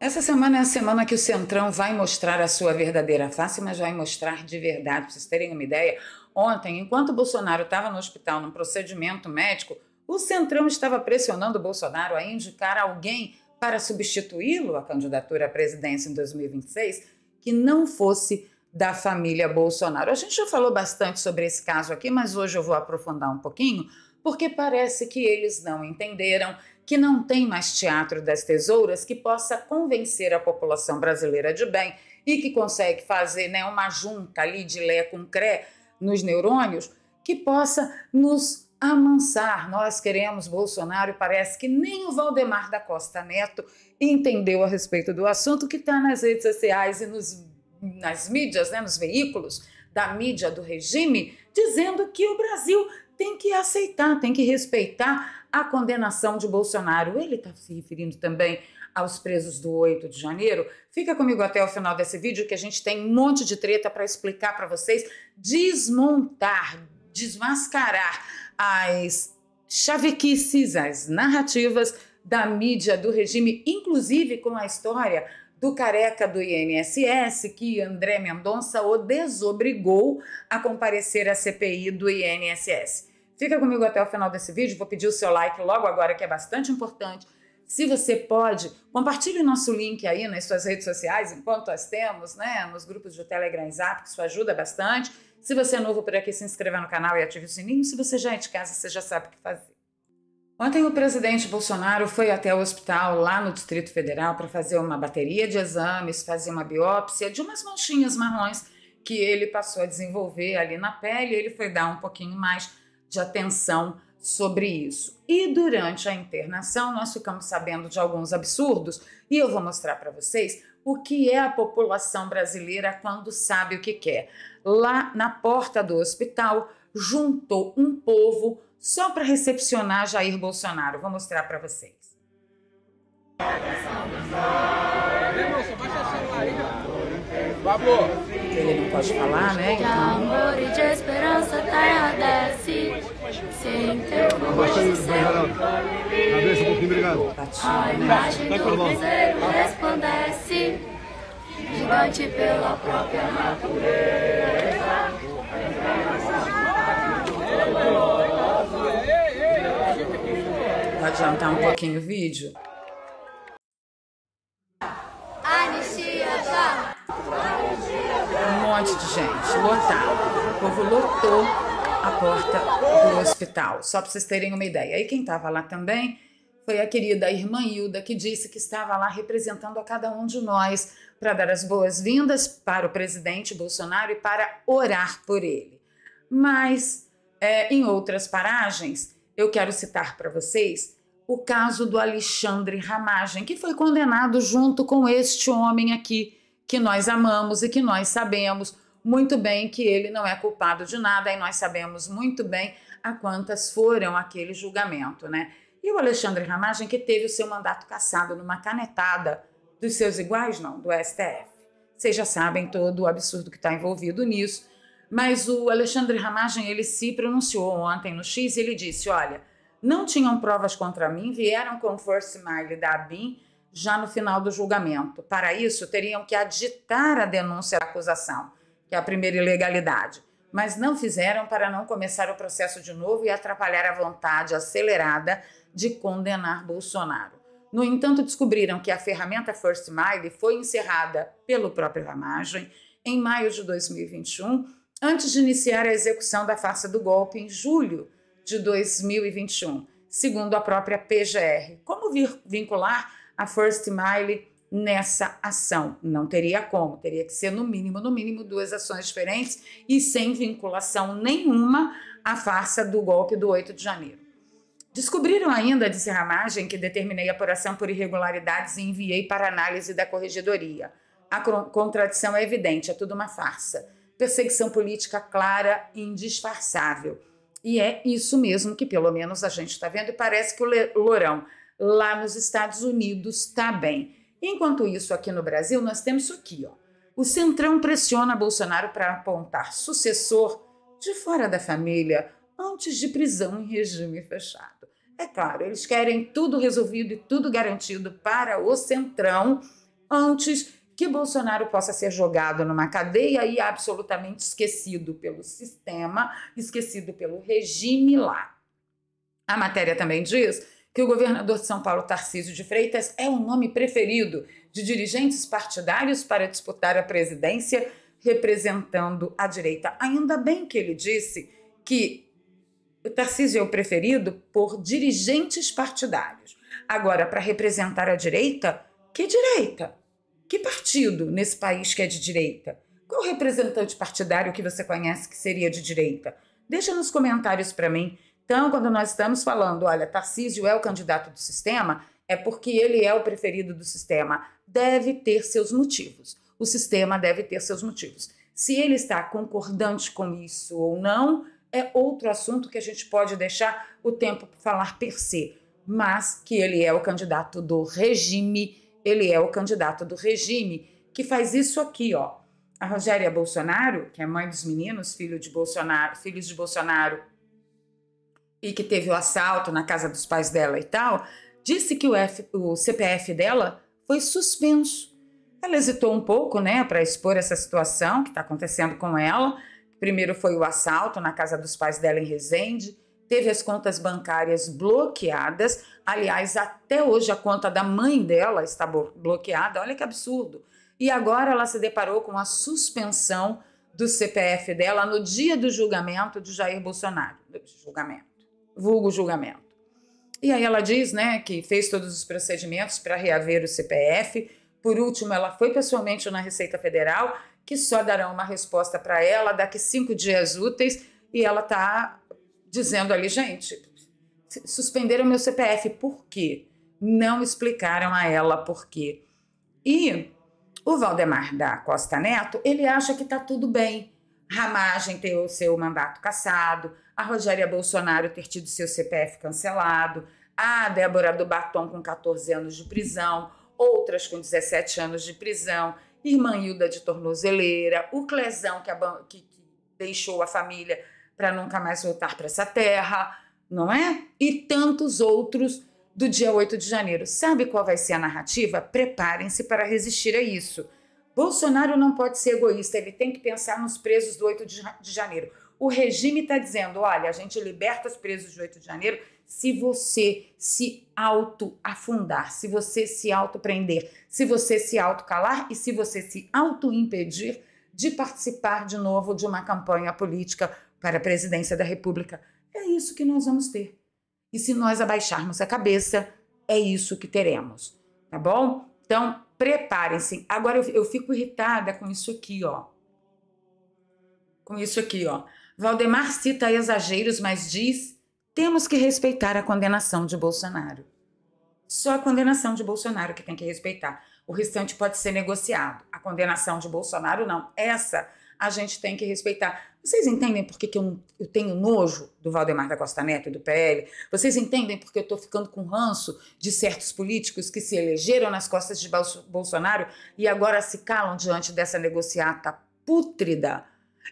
Essa semana é a semana que o Centrão vai mostrar a sua verdadeira face, mas vai mostrar de verdade. Para vocês terem uma ideia, ontem, enquanto o Bolsonaro estava no hospital num procedimento médico, o Centrão estava pressionando o Bolsonaro a indicar alguém para substituí-lo à candidatura à presidência em 2026, que não fosse da família Bolsonaro. A gente já falou bastante sobre esse caso aqui, mas hoje eu vou aprofundar um pouquinho, porque parece que eles não entenderam que não tem mais teatro das tesouras que possa convencer a população brasileira de bem e que consegue fazer, né, uma junta ali de Lé com Cré nos neurônios que possa nos amansar. Nós queremos Bolsonaro e parece que nem o Valdemar da Costa Neto entendeu a respeito do assunto, que está nas redes sociais e nas mídias, né, nos veículos da mídia do regime, dizendo que o Brasil tem que aceitar, tem que respeitar a condenação de Bolsonaro. Ele está se referindo também aos presos do 8 de janeiro. Fica comigo até o final desse vídeo, que a gente tem um monte de treta para explicar para vocês, desmontar, desmascarar as chavequices, as narrativas da mídia do regime, inclusive com a história do careca do INSS, que André Mendonça o desobrigou a comparecer à CPI do INSS. Fica comigo até o final desse vídeo, vou pedir o seu like logo agora, que é bastante importante. Se você pode, compartilhe nosso link aí nas suas redes sociais, enquanto nós temos, né, nos grupos de Telegram e Zap, que isso ajuda bastante. Se você é novo por aqui, se inscreva no canal e ative o sininho. Se você já é de casa, você já sabe o que fazer. Ontem o presidente Bolsonaro foi até o hospital lá no Distrito Federal para fazer uma bateria de exames, fazer uma biópsia de umas manchinhas marrons que ele passou a desenvolver ali na pele. Ele foi dar um pouquinho mais de atenção sobre isso. E durante a internação nós ficamos sabendo de alguns absurdos e eu vou mostrar para vocês o que é a população brasileira quando sabe o que quer. Lá na porta do hospital juntou um povo só para recepcionar Jair Bolsonaro. Vou mostrar para vocês. Ele não pode falar, né? De amor e de esperança a terra desce, sem teu Cabeça um pouquinho, obrigado. a imagem do cruzeiro resplandece, gigante pela própria natureza. Vou adiantar um pouquinho o vídeo. Anistia já! Um monte de gente, lotado. O povo lotou a porta do hospital, só para vocês terem uma ideia. E quem estava lá também foi a querida irmã Hilda, que disse que estava lá representando a cada um de nós para dar as boas-vindas para o presidente Bolsonaro e para orar por ele. Mas, em outras paragens, eu quero citar para vocês o caso do Alexandre Ramagem, que foi condenado junto com este homem aqui, que nós amamos e que nós sabemos muito bem que ele não é culpado de nada, e nós sabemos muito bem a quantas foram aquele julgamento, né? E o Alexandre Ramagem, que teve o seu mandato cassado numa canetada dos seus iguais, não, do STF. Vocês já sabem todo o absurdo que está envolvido nisso, mas o Alexandre Ramagem, ele se pronunciou ontem no X e ele disse, olha, não tinham provas contra mim, vieram com força smiley da ABIN já no final do julgamento. Para isso, teriam que aditar a denúncia da acusação, que é a primeira ilegalidade, mas não fizeram para não começar o processo de novo e atrapalhar a vontade acelerada de condenar Bolsonaro. No entanto, descobriram que a ferramenta First Smiley foi encerrada pelo próprio Ramagem em maio de 2021, antes de iniciar a execução da farsa do golpe em julho de 2021, segundo a própria PGR. Como vincular a First Smiley nessa ação? Não teria como, teria que ser no mínimo duas ações diferentes e sem vinculação nenhuma à farsa do golpe do 8 de janeiro. Descobriram ainda, disse Ramagem, que determinei a apuração por irregularidades e enviei para análise da corregedoria. A contradição é evidente, é tudo uma farsa. Perseguição política clara e indisfarçável. E é isso mesmo que pelo menos a gente está vendo, e parece que o Lourão lá nos Estados Unidos está bem. Enquanto isso, aqui no Brasil, nós temos isso aqui, ó. O Centrão pressiona Bolsonaro para apontar sucessor de fora da família antes de prisão em regime fechado. É claro, eles querem tudo resolvido e tudo garantido para o Centrão antes que Bolsonaro possa ser jogado numa cadeia e absolutamente esquecido pelo sistema, esquecido pelo regime lá. A matéria também diz que o governador de São Paulo, Tarcísio de Freitas, é o nome preferido de dirigentes partidários para disputar a presidência representando a direita. Ainda bem que ele disse que o Tarcísio é o preferido por dirigentes partidários. Agora, para representar a direita, que direita? Que partido nesse país que é de direita? Qual representante partidário que você conhece que seria de direita? Deixa nos comentários para mim. Então, quando nós estamos falando, olha, Tarcísio é o candidato do sistema, é porque ele é o preferido do sistema. Deve ter seus motivos. O sistema deve ter seus motivos. Se ele está concordante com isso ou não, é outro assunto que a gente pode deixar o tempo para falar per se. Mas que ele é o candidato do regime, ele é o candidato do regime que faz isso aqui, ó. A Rogéria Bolsonaro, que é mãe dos meninos, filhos de Bolsonaro, e que teve o assalto na casa dos pais dela e tal, disse que o CPF dela foi suspenso. Ela hesitou um pouco, né, para expor essa situação que está acontecendo com ela. Primeiro foi o assalto na casa dos pais dela em Resende, teve as contas bancárias bloqueadas. Aliás, até hoje a conta da mãe dela está bloqueada, olha que absurdo. E agora ela se deparou com a suspensão do CPF dela no dia do julgamento de Jair Bolsonaro. Vulgo julgamento. E aí ela diz, né, que fez todos os procedimentos para reaver o CPF. Por último, ela foi pessoalmente na Receita Federal, que só darão uma resposta para ela daqui 5 dias úteis, e ela está dizendo ali, gente, suspenderam meu CPF, por quê? Não explicaram a ela por quê. E o Valdemar da Costa Neto, ele acha que está tudo bem. Ramagem ter o seu mandato cassado, a Rogéria Bolsonaro ter tido seu CPF cancelado, a Débora do Batom com 14 anos de prisão, outras com 17 anos de prisão, irmã Hilda de tornozeleira, o Clezão que deixou a família para nunca mais voltar para essa terra, não é? E tantos outros do dia 8 de janeiro. Sabe qual vai ser a narrativa? Preparem-se para resistir a isso. Bolsonaro não pode ser egoísta, ele tem que pensar nos presos do 8 de janeiro. O regime está dizendo, olha, a gente liberta os presos de 8 de janeiro se você se auto-afundar, se você se auto-prender, se você se auto-calar e se você se auto-impedir de participar de novo de uma campanha política para a presidência da República. É isso que nós vamos ter. E se nós abaixarmos a cabeça, é isso que teremos, tá bom? Então, preparem-se. Agora, eu fico irritada com isso aqui, ó. Com isso aqui, ó. Valdemar cita exageros, mas diz: temos que respeitar a condenação de Bolsonaro. Só a condenação de Bolsonaro que tem que respeitar. O restante pode ser negociado. A condenação de Bolsonaro, não. Essa a gente tem que respeitar. Vocês entendem por que eu tenho nojo do Valdemar da Costa Neto e do PL? Vocês entendem por que eu estou ficando com ranço de certos políticos que se elegeram nas costas de Bolsonaro e agora se calam diante dessa negociata pútrida?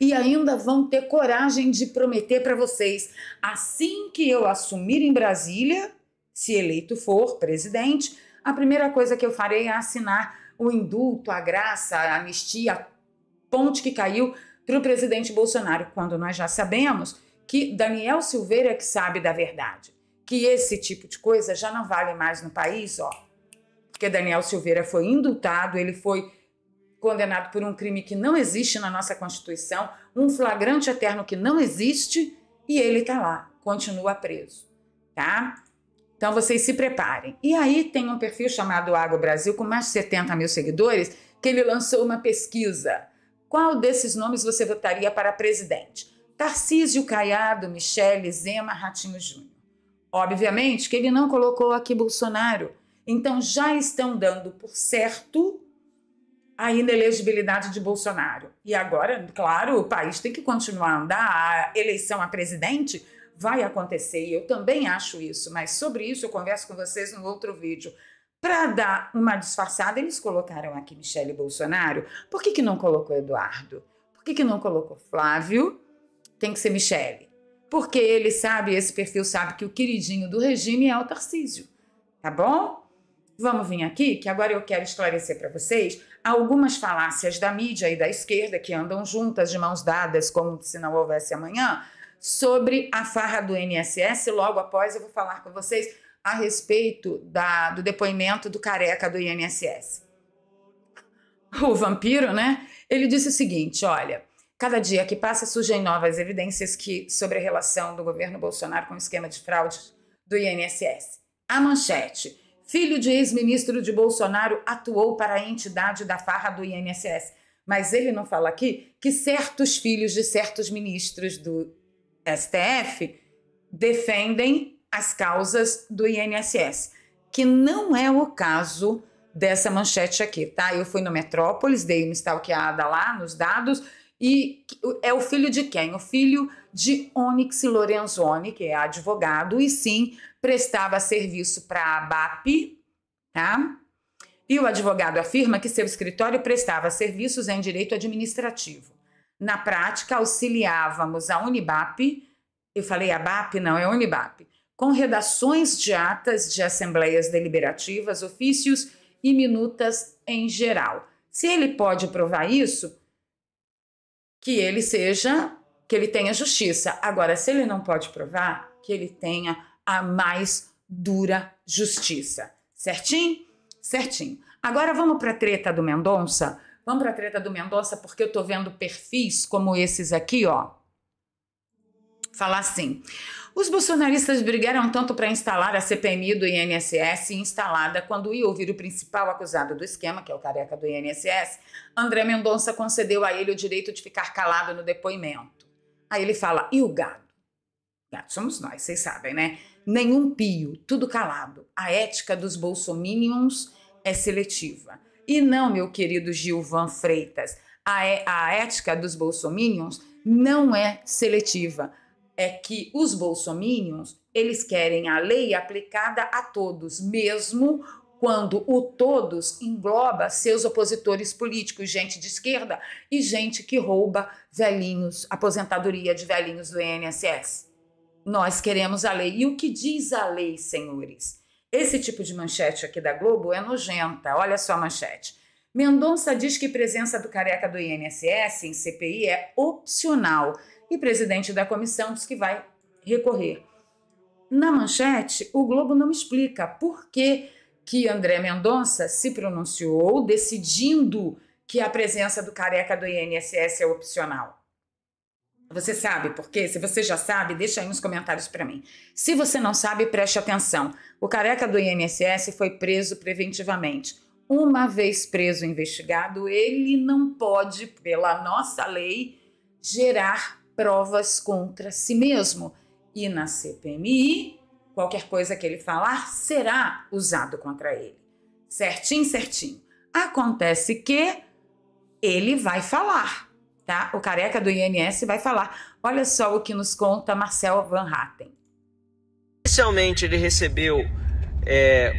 E ainda vão ter coragem de prometer para vocês, assim que eu assumir em Brasília, se eleito for presidente, a primeira coisa que eu farei é assinar o indulto, a graça, a anistia, a ponte que caiu para o presidente Bolsonaro, quando nós já sabemos que Daniel Silveira é que sabe da verdade, que esse tipo de coisa já não vale mais no país, ó, porque Daniel Silveira foi indultado, ele foi condenado por um crime que não existe na nossa Constituição, um flagrante eterno que não existe, e ele está lá, continua preso, tá? Então vocês se preparem. E aí tem um perfil chamado Água Brasil, com mais de 70 mil seguidores, que ele lançou uma pesquisa. Qual desses nomes você votaria para presidente? Tarcísio, Caiado, Michele, Zema, Ratinho Júnior. Obviamente que ele não colocou aqui Bolsonaro. Então já estão dando por certo a inelegibilidade de Bolsonaro. E agora, claro, o país tem que continuar a andar, a eleição a presidente vai acontecer, e eu também acho isso, mas sobre isso eu converso com vocês no outro vídeo. Para dar uma disfarçada, eles colocaram aqui Michele Bolsonaro. Por que não colocou Eduardo? Por que não colocou Flávio? Tem que ser Michele. Porque ele sabe, esse perfil sabe que o queridinho do regime é o Tarcísio, tá bom? vamos vir aqui, que agora eu quero esclarecer para vocês algumas falácias da mídia e da esquerda que andam juntas, de mãos dadas, como se não houvesse amanhã, sobre a farra do INSS. Logo após eu vou falar com vocês a respeito do depoimento do careca do INSS. O vampiro, né? Ele disse o seguinte, olha, cada dia que passa surgem novas evidências sobre a relação do governo Bolsonaro com o esquema de fraude do INSS. A manchete: filho de ex-ministro de Bolsonaro atuou para a entidade da farra do INSS. Mas ele não fala aqui que certos filhos de certos ministros do STF defendem as causas do INSS, que não é o caso dessa manchete aqui, tá? Eu fui no Metrópolis, dei uma stalkeada lá nos dados, e é o filho de quem? O filho de Onyx Lorenzoni, que é advogado, e sim, prestava serviço para a ABAP, tá? E o advogado afirma que seu escritório prestava serviços em direito administrativo. Na prática, auxiliávamos a Unibap, eu falei ABAP? Não, é Unibap, com redações de atas de assembleias deliberativas, ofícios e minutas em geral. Se ele pode provar isso, que ele tenha justiça. Agora, se ele não pode provar, que ele tenha a mais dura justiça. Certinho? Certinho. Agora vamos para a treta do Mendonça? Vamos para a treta do Mendonça porque eu tô vendo perfis como esses aqui, ó. Falar assim: os bolsonaristas brigaram tanto para instalar a CPMI do INSS, instalada quando ia ouvir o principal acusado do esquema, que é o careca do INSS, André Mendonça concedeu a ele o direito de ficar calado no depoimento. Aí ele fala: e o gado? Gado somos nós, vocês sabem, né? Nenhum pio, tudo calado. A ética dos bolsominions é seletiva. E não, meu querido Gilvan Freitas, a ética dos bolsominions não é seletiva. É que os bolsominions, eles querem a lei aplicada a todos, mesmo quando o todos engloba seus opositores políticos, gente de esquerda e gente que rouba velhinhos, aposentadoria de velhinhos do INSS. Nós queremos a lei. E o que diz a lei, senhores? Esse tipo de manchete aqui da Globo é nojenta. Olha só a manchete. Mendonça diz que presença do careca do INSS em CPI é opcional e presidente da comissão diz que vai recorrer. Na manchete, o Globo não explica por que André Mendonça se pronunciou decidindo que a presença do careca do INSS é opcional. Você sabe por quê? Se você já sabe, deixa aí nos comentários para mim. Se você não sabe, preste atenção. O careca do INSS foi preso preventivamente. Uma vez preso e investigado, ele não pode, pela nossa lei, gerar provas contra si mesmo. E na CPMI, qualquer coisa que ele falar será usado contra ele. Certinho, certinho. Acontece que ele vai falar, tá? O careca do INSS vai falar. Olha só o que nos conta Marcel Van Hatten. Inicialmente ele recebeu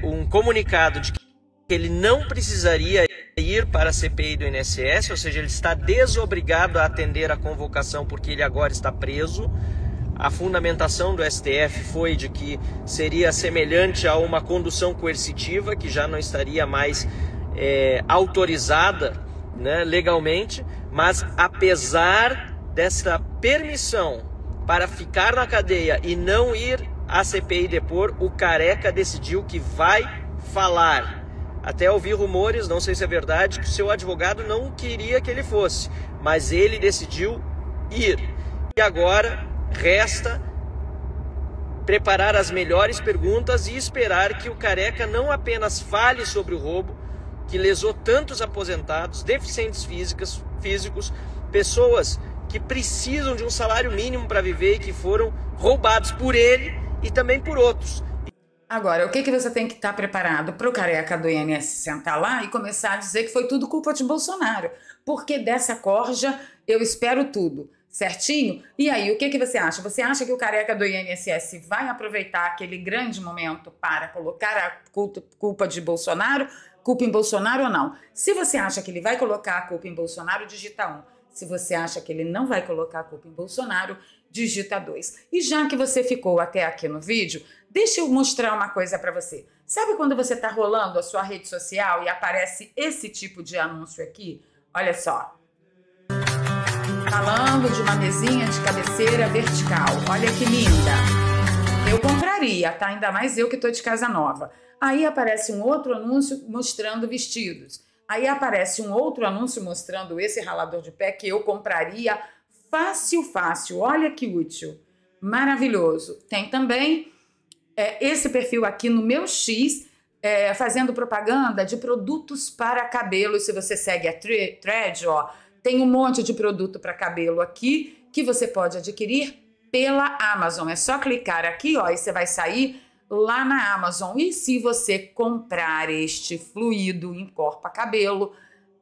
um comunicado de que ele não precisaria ir para a CPI do INSS, ou seja, ele está desobrigado a atender a convocação porque ele agora está preso. A fundamentação do STF foi de que seria semelhante a uma condução coercitiva, que já não estaria mais autorizada, né, legalmente, mas apesar dessa permissão para ficar na cadeia e não ir à CPI depor, o careca decidiu que vai falar. Até ouvi rumores, não sei se é verdade, que o seu advogado não queria que ele fosse, mas ele decidiu ir. E agora resta preparar as melhores perguntas e esperar que o careca não apenas fale sobre o roubo, que lesou tantos aposentados, deficientes físicos, pessoas que precisam de um salário mínimo para viver e que foram roubados por ele e também por outros. Agora, o que você tem que estar preparado para o careca do INSS sentar lá e começar a dizer que foi tudo culpa de Bolsonaro? Porque dessa corja eu espero tudo, certinho? E aí, o que você acha? Você acha que o careca do INSS vai aproveitar aquele grande momento para colocar a culpa de Bolsonaro, culpa em Bolsonaro ou não? Se você acha que ele vai colocar a culpa em Bolsonaro, digita 1. Se você acha que ele não vai colocar a culpa em Bolsonaro, digita 2. E já que você ficou até aqui no vídeo, deixa eu mostrar uma coisa para você. Sabe quando você está rolando a sua rede social e aparece esse tipo de anúncio aqui? Olha só. Falando de uma mesinha de cabeceira vertical. Olha que linda. Eu compraria, tá? Ainda mais eu que estou de casa nova. Aí aparece um outro anúncio mostrando vestidos. Aí aparece um outro anúncio mostrando esse ralador de pé que eu compraria fácil, fácil. Olha que útil. Maravilhoso. Tem também esse perfil aqui no meu X, fazendo propaganda de produtos para cabelo. Se você segue a thread, ó, tem um monte de produto para cabelo aqui que você pode adquirir pela Amazon. É só clicar aqui, ó, e você vai sair lá na Amazon. E se você comprar este fluido encorpa cabelo,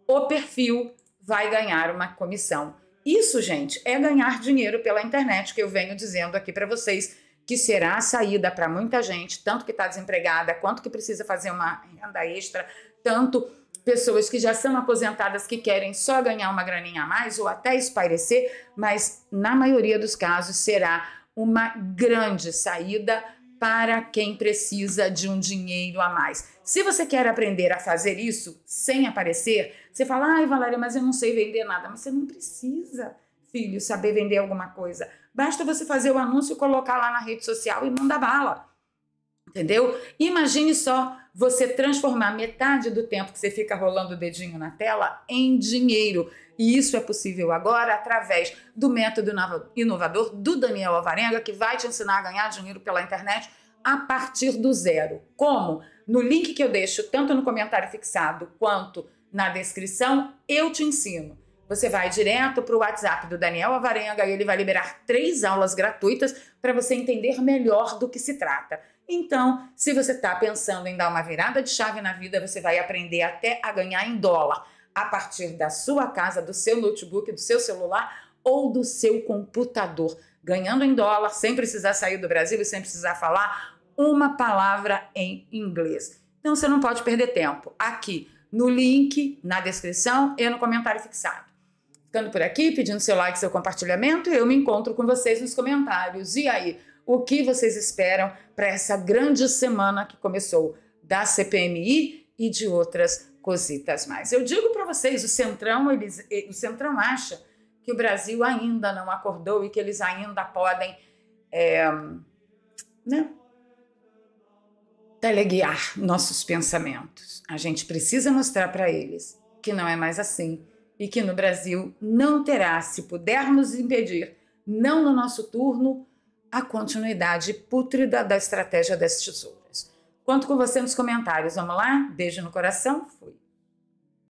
o perfil vai ganhar uma comissão. Isso, gente, é ganhar dinheiro pela internet, que eu venho dizendo aqui para vocês, que será a saída para muita gente, tanto que está desempregada, quanto que precisa fazer uma renda extra, tanto pessoas que já são aposentadas que querem só ganhar uma graninha a mais ou até espairecer, mas na maioria dos casos será uma grande saída para quem precisa de um dinheiro a mais. Se você quer aprender a fazer isso sem aparecer, você fala, ai, Valéria, mas eu não sei vender nada. Mas você não precisa, filho, saber vender alguma coisa. Basta você fazer o anúncio, colocar lá na rede social e manda bala. Entendeu? Imagine só você transformar metade do tempo que você fica rolando o dedinho na tela em dinheiro. E isso é possível agora através do método inovador do Daniel Alvarenga, que vai te ensinar a ganhar dinheiro pela internet a partir do zero. Como? No link que eu deixo, tanto no comentário fixado quanto na descrição, eu te ensino. Você vai direto para o WhatsApp do Daniel Alvarenga e ele vai liberar 3 aulas gratuitas para você entender melhor do que se trata. Então, se você está pensando em dar uma virada de chave na vida, você vai aprender até a ganhar em dólar a partir da sua casa, do seu notebook, do seu celular ou do seu computador. Ganhando em dólar, sem precisar sair do Brasil e sem precisar falar uma palavra em inglês. Então, você não pode perder tempo. Aqui no link, na descrição e no comentário fixado. Ficando por aqui, pedindo seu like, seu compartilhamento, e eu me encontro com vocês nos comentários. E aí, o que vocês esperam para essa grande semana que começou da CPMI e de outras cositas mais? Eu digo para vocês, o Centrão acha que o Brasil ainda não acordou e que eles ainda podem teleguiar nossos pensamentos. A gente precisa mostrar para eles que não é mais assim e que no Brasil não terá, se pudermos impedir, não no nosso turno, a continuidade pútrida da estratégia das tesouras. Conto com você nos comentários. Vamos lá? Beijo no coração. Fui.